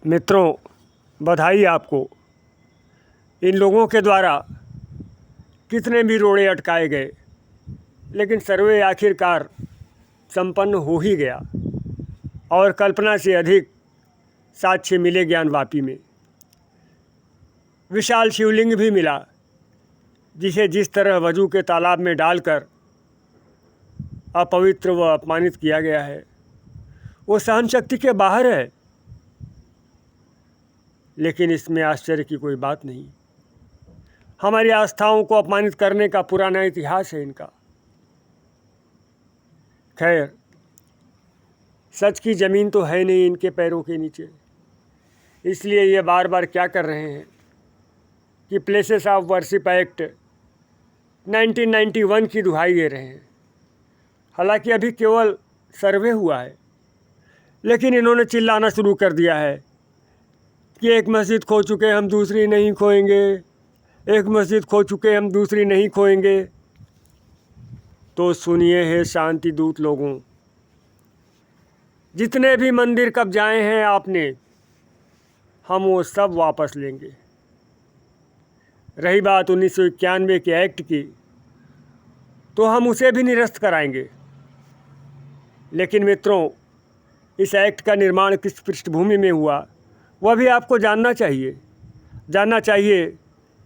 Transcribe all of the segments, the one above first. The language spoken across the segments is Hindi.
मित्रों, बधाई आपको। इन लोगों के द्वारा कितने भी रोड़े अटकाए गए, लेकिन सर्वे आखिरकार संपन्न हो ही गया और कल्पना से अधिक साक्ष्य मिले ज्ञानवापी में। विशाल शिवलिंग भी मिला, जिसे जिस तरह वजू के तालाब में डालकर अपवित्र व अपमानित किया गया है, वो सहन शक्ति के बाहर है। लेकिन इसमें आश्चर्य की कोई बात नहीं। हमारी आस्थाओं को अपमानित करने का पुराना इतिहास है इनका। खैर, सच की ज़मीन तो है नहीं इनके पैरों के नीचे, इसलिए ये बार बार क्या कर रहे हैं कि प्लेसेस ऑफ वर्शिप एक्ट 1991 की दुहाई दे रहे हैं। हालांकि अभी केवल सर्वे हुआ है, लेकिन इन्होंने चिल्लाना शुरू कर दिया है कि एक मस्जिद खो चुके हम दूसरी नहीं खोएंगे, एक मस्जिद खो चुके हम दूसरी नहीं खोएंगे। तो सुनिए हे शांति दूत लोगों, जितने भी मंदिर कब्जाए हैं आपने, हम वो सब वापस लेंगे। रही बात 1991 के एक्ट की, तो हम उसे भी निरस्त कराएंगे। लेकिन मित्रों, इस एक्ट का निर्माण किस पृष्ठभूमि में हुआ, वह भी आपको जानना चाहिए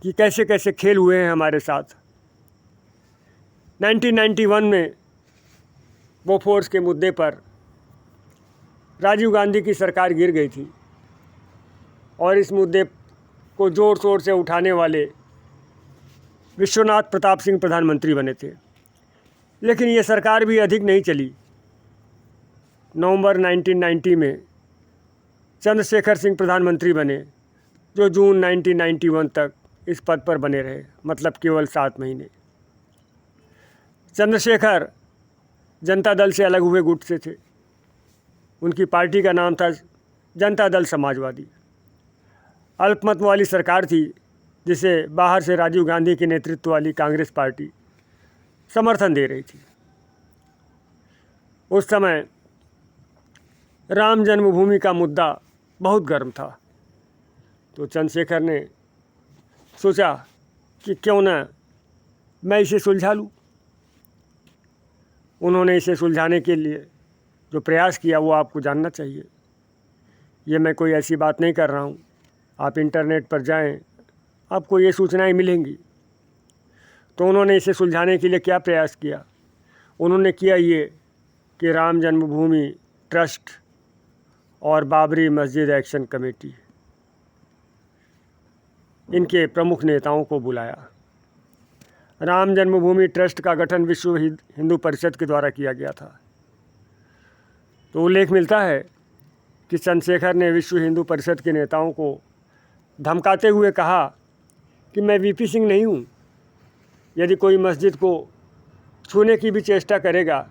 कि कैसे कैसे खेल हुए हैं हमारे साथ। 1991 में बोफोर्स के मुद्दे पर राजीव गांधी की सरकार गिर गई थी और इस मुद्दे को ज़ोर शोर से उठाने वाले विश्वनाथ प्रताप सिंह प्रधानमंत्री बने थे। लेकिन ये सरकार भी अधिक नहीं चली। नवंबर 1990 में चंद्रशेखर सिंह प्रधानमंत्री बने, जो जून 1991 तक इस पद पर बने रहे, मतलब केवल 7 महीने। चंद्रशेखर जनता दल से अलग हुए गुट से थे। उनकी पार्टी का नाम था जनता दल समाजवादी। अल्पमत वाली सरकार थी, जिसे बाहर से राजीव गांधी के नेतृत्व वाली कांग्रेस पार्टी समर्थन दे रही थी। उस समय राम जन्मभूमि का मुद्दा बहुत गर्म था, तो चंद्रशेखर ने सोचा कि क्यों ना मैं इसे सुलझा लूँ। उन्होंने इसे सुलझाने के लिए जो प्रयास किया वो आपको जानना चाहिए। ये मैं कोई ऐसी बात नहीं कर रहा हूँ, आप इंटरनेट पर जाएं, आपको ये सूचनाएं मिलेंगी। तो उन्होंने इसे सुलझाने के लिए क्या प्रयास किया? उन्होंने किया ये कि राम जन्मभूमि ट्रस्ट और बाबरी मस्जिद एक्शन कमेटी, इनके प्रमुख नेताओं को बुलाया। राम जन्मभूमि ट्रस्ट का गठन विश्व हिंदू परिषद के द्वारा किया गया था। तो उल्लेख मिलता है कि चंद्रशेखर ने विश्व हिंदू परिषद के नेताओं को धमकाते हुए कहा कि मैं वीपी सिंह नहीं हूँ, यदि कोई मस्जिद को छूने की भी चेष्टा करेगा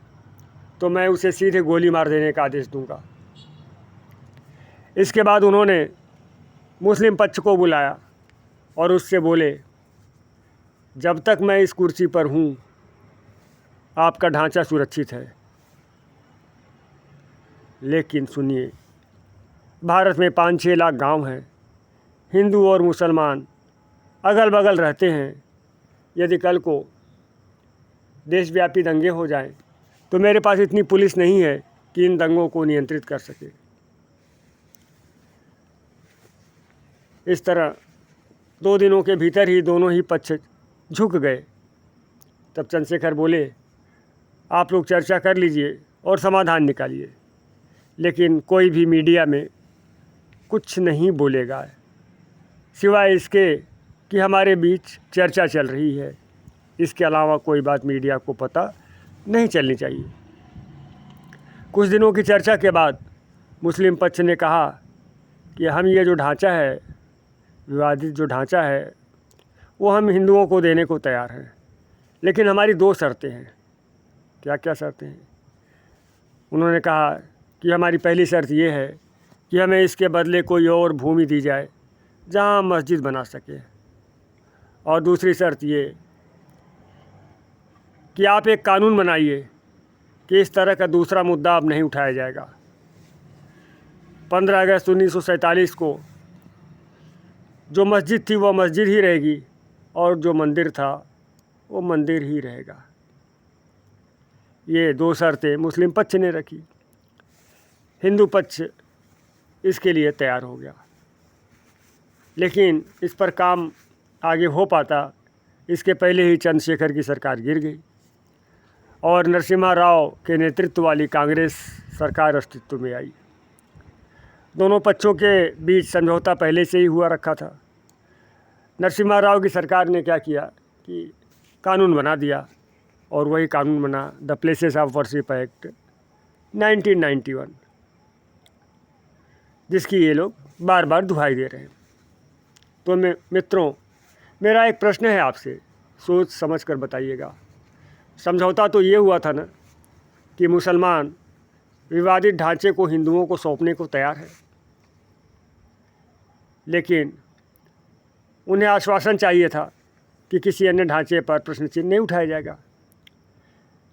तो मैं उसे सीधे गोली मार देने का आदेश दूंगा। इसके बाद उन्होंने मुस्लिम पक्ष को बुलाया और उससे बोले, जब तक मैं इस कुर्सी पर हूँ, आपका ढांचा सुरक्षित है। लेकिन सुनिए, भारत में 5-6 लाख गांव हैं, हिंदू और मुसलमान अगल बगल रहते हैं। यदि कल को देशव्यापी दंगे हो जाएं, तो मेरे पास इतनी पुलिस नहीं है कि इन दंगों को नियंत्रित कर सके। इस तरह 2 दिनों के भीतर ही दोनों ही पक्ष झुक गए। तब चंद्रशेखर बोले, आप लोग चर्चा कर लीजिए और समाधान निकालिए, लेकिन कोई भी मीडिया में कुछ नहीं बोलेगा, सिवाय इसके कि हमारे बीच चर्चा चल रही है। इसके अलावा कोई बात मीडिया को पता नहीं चलनी चाहिए। कुछ दिनों की चर्चा के बाद मुस्लिम पक्ष ने कहा कि हम ये जो ढांचा है, विवादित जो ढांचा है, वो हम हिंदुओं को देने को तैयार हैं, लेकिन हमारी 2 शर्तें हैं। क्या क्या शर्तें हैं? उन्होंने कहा कि हमारी पहली शर्त ये है कि हमें इसके बदले कोई और भूमि दी जाए जहां हम मस्जिद बना सके, और दूसरी शर्त ये कि आप एक कानून बनाइए कि इस तरह का दूसरा मुद्दा अब नहीं उठाया जाएगा। 15 अगस्त 1947 को जो मस्जिद थी वो मस्जिद ही रहेगी और जो मंदिर था वो मंदिर ही रहेगा। ये 2 शर्तें मुस्लिम पक्ष ने रखी। हिंदू पक्ष इसके लिए तैयार हो गया, लेकिन इस पर काम आगे हो पाता इसके पहले ही चंद्रशेखर की सरकार गिर गई और नरसिम्हा राव के नेतृत्व वाली कांग्रेस सरकार अस्तित्व में आई। दोनों पक्षों के बीच समझौता पहले से ही हुआ रखा था। नरसिम्हा राव की सरकार ने क्या किया कि कानून बना दिया और वही कानून बना the places of worship act 1991, जिसकी ये लोग बार बार दुहाई दे रहे हैं। तो मित्रों, मेरा एक प्रश्न है आपसे, सोच समझ कर बताइएगा। समझौता तो ये हुआ था ना कि मुसलमान विवादित ढांचे को हिंदुओं को सौंपने को तैयार है, लेकिन उन्हें आश्वासन चाहिए था कि किसी अन्य ढांचे पर प्रश्न चिन्ह नहीं उठाया जाएगा।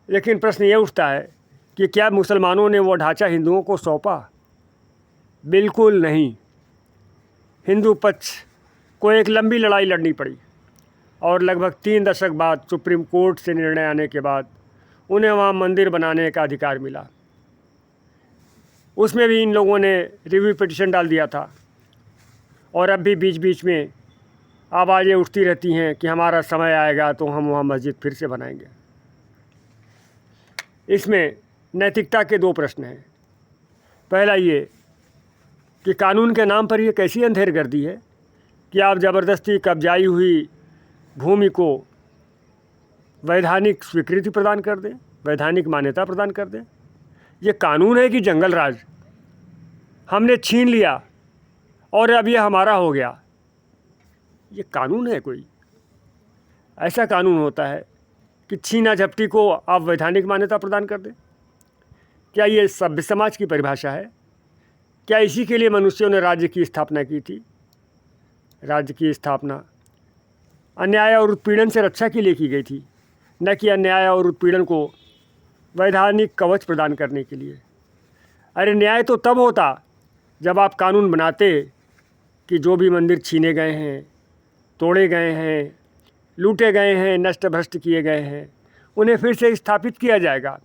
लेकिन प्रश्न ये उठता है कि क्या मुसलमानों ने वो ढांचा हिंदुओं को सौंपा? बिल्कुल नहीं। हिंदू पक्ष को एक लंबी लड़ाई लड़नी पड़ी और लगभग 3 दशक बाद सुप्रीम कोर्ट से निर्णय आने के बाद उन्हें वहाँ मंदिर बनाने का अधिकार मिला। उसमें भी इन लोगों ने रिव्यू पिटीशन डाल दिया था और अब भी बीच बीच में आवाज़ें उठती रहती हैं कि हमारा समय आएगा तो हम वहाँ मस्जिद फिर से बनाएंगे। इसमें नैतिकता के 2 प्रश्न हैं। पहला ये कि कानून के नाम पर ये कैसी अंधेरगर्दी है कि आप ज़बरदस्ती कब्जाई हुई भूमि को वैधानिक स्वीकृति प्रदान कर दें, वैधानिक मान्यता प्रदान कर दें। ये कानून है कि जंगल राज? हमने छीन लिया और अब ये हमारा हो गया। ये कानून है कोई? ऐसा कानून होता है कि छीना झपटी को आप वैधानिक मान्यता प्रदान कर दें? क्या ये सभ्य समाज की परिभाषा है? क्या इसी के लिए मनुष्यों ने राज्य की स्थापना की थी? राज्य की स्थापना अन्याय और उत्पीड़न से रक्षा के लिए की गई थी, न कि अन्याय और उत्पीड़न को वैधानिक कवच प्रदान करने के लिए। अरे न्याय तो तब होता जब आप कानून बनाते कि जो भी मंदिर छीने गए हैं, तोड़े गए हैं, लूटे गए हैं, नष्ट भ्रष्ट किए गए हैं, उन्हें फिर से स्थापित किया जाएगा,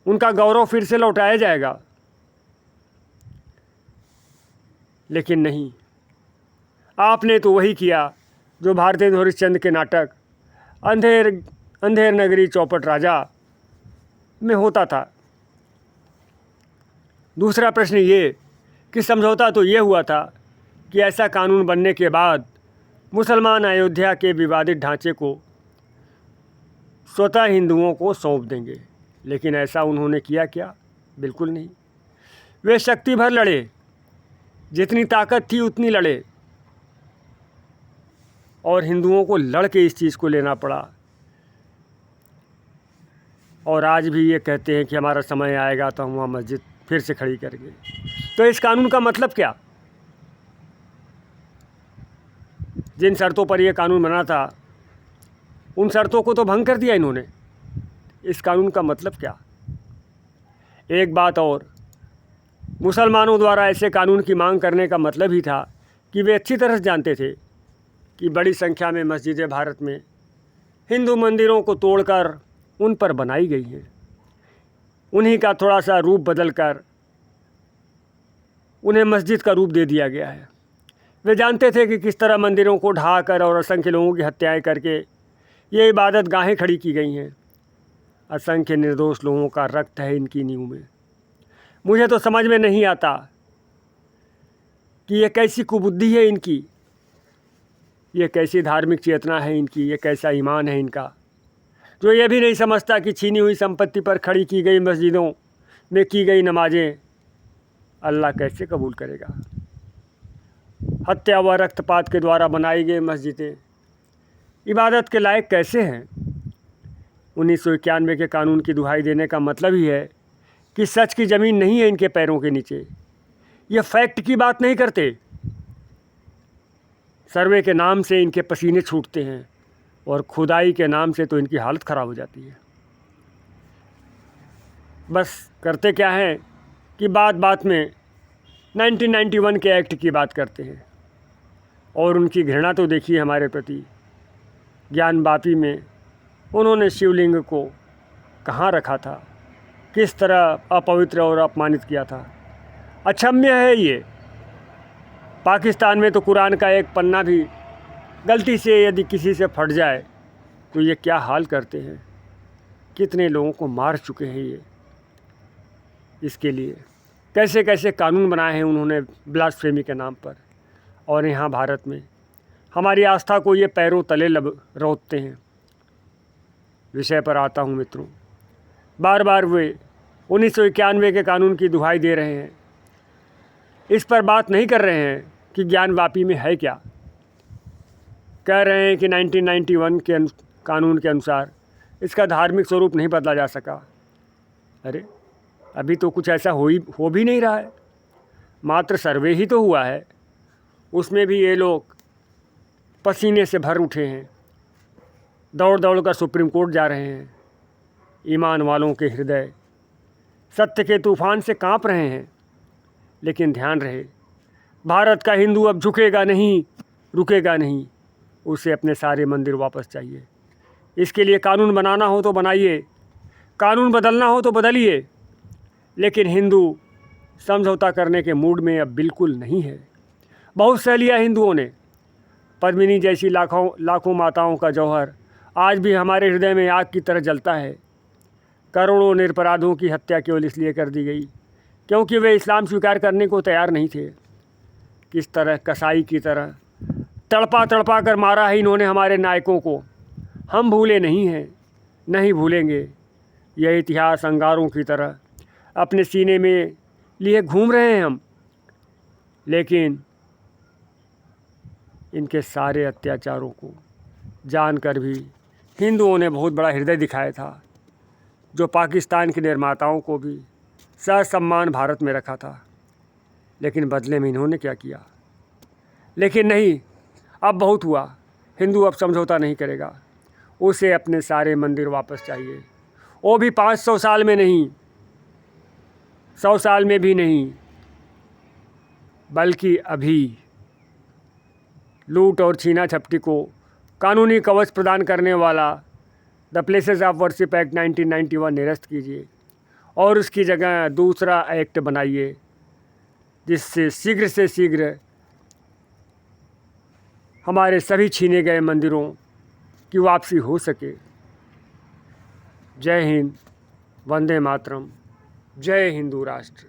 उनका गौरव फिर से लौटाया जाएगा। लेकिन नहीं, आपने तो वही किया जो भारतेंदु हरिश्चंद्र के नाटक अंधेर नगरी चौपट राजा में होता था। दूसरा प्रश्न ये कि समझौता तो ये हुआ था कि ऐसा कानून बनने के बाद मुसलमान अयोध्या के विवादित ढांचे को स्वतः हिंदुओं को सौंप देंगे, लेकिन ऐसा उन्होंने किया क्या? बिल्कुल नहीं। वे शक्ति भर लड़े, जितनी ताकत थी उतनी लड़े और हिंदुओं को लड़ के इस चीज़ को लेना पड़ा। और आज भी ये कहते हैं कि हमारा समय आएगा तो हम वहाँ मस्जिद फिर से खड़ी करेंगे। तो इस कानून का मतलब क्या? जिन शर्तों पर यह कानून बना था उन शर्तों को तो भंग कर दिया इन्होंने। इस कानून का मतलब क्या? एक बात और, मुसलमानों द्वारा ऐसे कानून की मांग करने का मतलब ही था कि वे अच्छी तरह से जानते थे कि बड़ी संख्या में मस्जिदें भारत में हिंदू मंदिरों को तोड़कर उन पर बनाई गई हैं। उन्हीं का थोड़ा सा रूप बदलकर उन्हें मस्जिद का रूप दे दिया गया है। वे जानते थे कि किस तरह मंदिरों को ढाकर और असंख्य लोगों की हत्याएं करके ये इबादत गाहें खड़ी की गई हैं। असंख्य निर्दोष लोगों का रक्त है इनकी नींव में। मुझे तो समझ में नहीं आता कि ये कैसी कुबुद्धि है इनकी, ये कैसी धार्मिक चेतना है इनकी, ये कैसा ईमान है इनका, जो ये भी नहीं समझता कि छीनी हुई संपत्ति पर खड़ी की गई मस्जिदों में की गई नमाजें अल्लाह कैसे कबूल करेगा। हत्या व रक्तपात के द्वारा बनाई गई मस्जिदें इबादत के लायक कैसे हैं? 1991 के कानून की दुहाई देने का मतलब ही है कि सच की ज़मीन नहीं है इनके पैरों के नीचे। ये फैक्ट की बात नहीं करते। सर्वे के नाम से इनके पसीने छूटते हैं और खुदाई के नाम से तो इनकी हालत ख़राब हो जाती है। बस करते क्या हैं कि बात बात में 1991 के एक्ट की बात करते हैं। और उनकी घृणा तो देखिए हमारे प्रति। ज्ञानवापी में उन्होंने शिवलिंग को कहाँ रखा था, किस तरह अपवित्र और अपमानित किया था। अक्षम्य है ये। पाकिस्तान में तो कुरान का एक पन्ना भी गलती से यदि किसी से फट जाए तो ये क्या हाल करते हैं। कितने लोगों को मार चुके हैं ये। इसके लिए कैसे कैसे कानून बनाए हैं उन्होंने ब्लास्फेमी के नाम पर। और यहाँ भारत में हमारी आस्था को ये पैरों तले रोकते हैं। विषय पर आता हूँ मित्रों। बार बार वे 1991 के कानून की दुहाई दे रहे हैं। इस पर बात नहीं कर रहे हैं कि ज्ञानवापी में है क्या। कह रहे हैं कि 1991 के कानून के अनुसार इसका धार्मिक स्वरूप नहीं बदला जा सका। अरे अभी तो कुछ ऐसा हो भी नहीं रहा है। मात्र सर्वे ही तो हुआ है, उसमें भी ये लोग पसीने से भर उठे हैं, दौड़ दौड़ कर सुप्रीम कोर्ट जा रहे हैं। ईमान वालों के हृदय सत्य के तूफान से कांप रहे हैं। लेकिन ध्यान रहे, भारत का हिंदू अब झुकेगा नहीं, रुकेगा नहीं। उसे अपने सारे मंदिर वापस चाहिए। इसके लिए कानून बनाना हो तो बनाइए, कानून बदलना हो तो बदलिए, लेकिन हिंदू समझौता करने के मूड में अब बिल्कुल नहीं है। बहुत सह लिया हिंदुओं ने। पद्मिनी जैसी लाखों माताओं का जौहर आज भी हमारे हृदय में आग की तरह जलता है। करोड़ों निरपराधों की हत्या केवल इसलिए कर दी गई क्योंकि वे इस्लाम स्वीकार करने को तैयार नहीं थे। किस तरह कसाई की तरह तड़पा तड़पा कर मारा है इन्होंने हमारे नायकों को। हम भूले नहीं हैं, नहीं भूलेंगे। यह इतिहास अंगारों की तरह अपने सीने में लिए घूम रहे हैं हम। लेकिन इनके सारे अत्याचारों को जानकर भी हिंदुओं ने बहुत बड़ा हृदय दिखाया था, जो पाकिस्तान के निर्माताओं को भी ससम्मान भारत में रखा था। लेकिन बदले में इन्होंने क्या किया। लेकिन नहीं, अब बहुत हुआ। हिंदू अब समझौता नहीं करेगा। उसे अपने सारे मंदिर वापस चाहिए। वो भी 500 साल में नहीं, 100 साल में भी नहीं, बल्कि अभी। लूट और छीना झपटी को कानूनी कवच प्रदान करने वाला the places of worship act 1991 निरस्त कीजिए और उसकी जगह दूसरा एक्ट बनाइए, जिससे शीघ्र से शीघ्र हमारे सभी छीने गए मंदिरों की वापसी हो सके। जय हिंद, वंदे मातरम, जय हिंदू राष्ट्र।